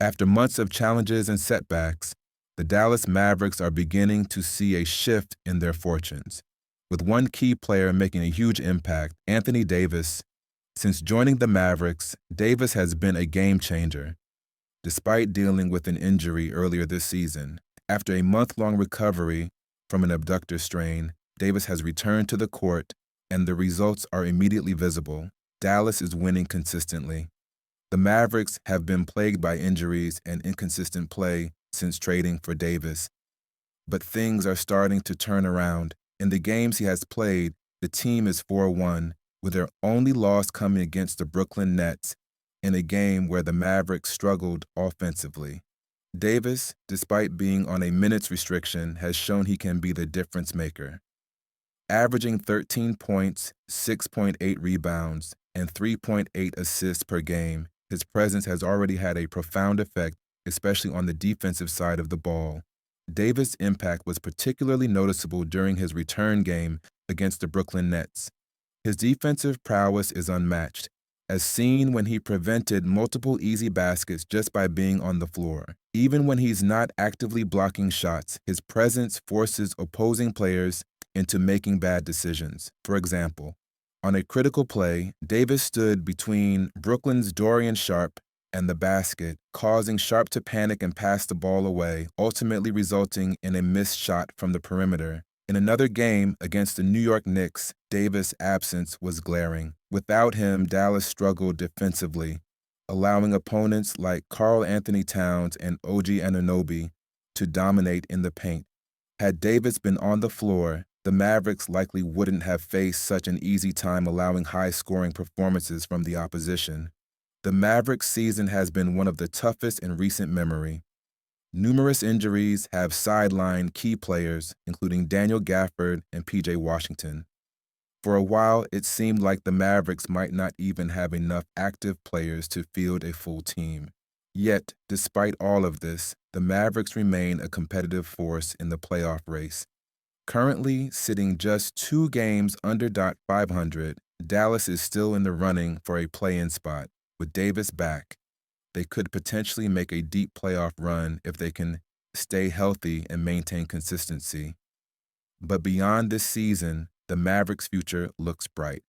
After months of challenges and setbacks, the Dallas Mavericks are beginning to see a shift in their fortunes, with one key player making a huge impact, Anthony Davis. Since joining the Mavericks, Davis has been a game changer. Despite dealing with an injury earlier this season, after a month-long recovery from an abductor strain, Davis has returned to the court, and the results are immediately visible. Dallas is winning consistently. The Mavericks have been plagued by injuries and inconsistent play since trading for Davis, but things are starting to turn around. In the games he has played, the team is 4-1, with their only loss coming against the Brooklyn Nets in a game where the Mavericks struggled offensively. Davis, despite being on a minutes restriction, has shown he can be the difference maker. Averaging 13 points, 6.8 rebounds, and 3.8 assists per game, his presence has already had a profound effect, especially on the defensive side of the ball. Davis' impact was particularly noticeable during his return game against the Brooklyn Nets. His defensive prowess is unmatched, as seen when he prevented multiple easy baskets just by being on the floor. Even when he's not actively blocking shots, his presence forces opposing players into making bad decisions. For example, on a critical play, Davis stood between Brooklyn's Dorian Sharp and the basket, causing Sharp to panic and pass the ball away, ultimately resulting in a missed shot from the perimeter. In another game against the New York Knicks, Davis' absence was glaring. Without him, Dallas struggled defensively, allowing opponents like Karl Anthony Towns and OG Anunoby to dominate in the paint. Had Davis been on the floor, the Mavericks likely wouldn't have faced such an easy time allowing high-scoring performances from the opposition. The Mavericks' season has been one of the toughest in recent memory. Numerous injuries have sidelined key players, including Daniel Gafford and P.J. Washington. For a while, it seemed like the Mavericks might not even have enough active players to field a full team. Yet, despite all of this, the Mavericks remain a competitive force in the playoff race. Currently sitting just 2 games under .500, Dallas is still in the running for a play-in spot. With Davis back, they could potentially make a deep playoff run if they can stay healthy and maintain consistency. But beyond this season, the Mavericks' future looks bright,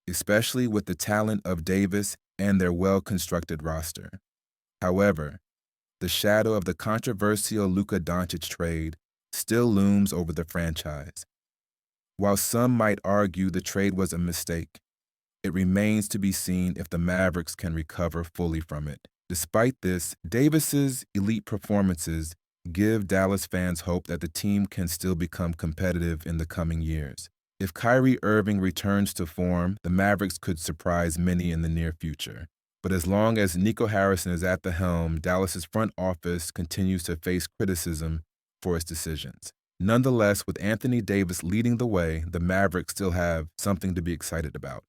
especially with the talent of Davis and their well-constructed roster. However, the shadow of the controversial Luka Dončić trade still looms over the franchise. While some might argue the trade was a mistake, it remains to be seen if the Mavericks can recover fully from it. Despite this, Davis's elite performances give Dallas fans hope that the team can still become competitive in the coming years. If Kyrie Irving returns to form, the Mavericks could surprise many in the near future. But as long as Nico Harrison is at the helm, Dallas's front office continues to face criticism for its decisions. Nonetheless, with Anthony Davis leading the way, the Mavericks still have something to be excited about.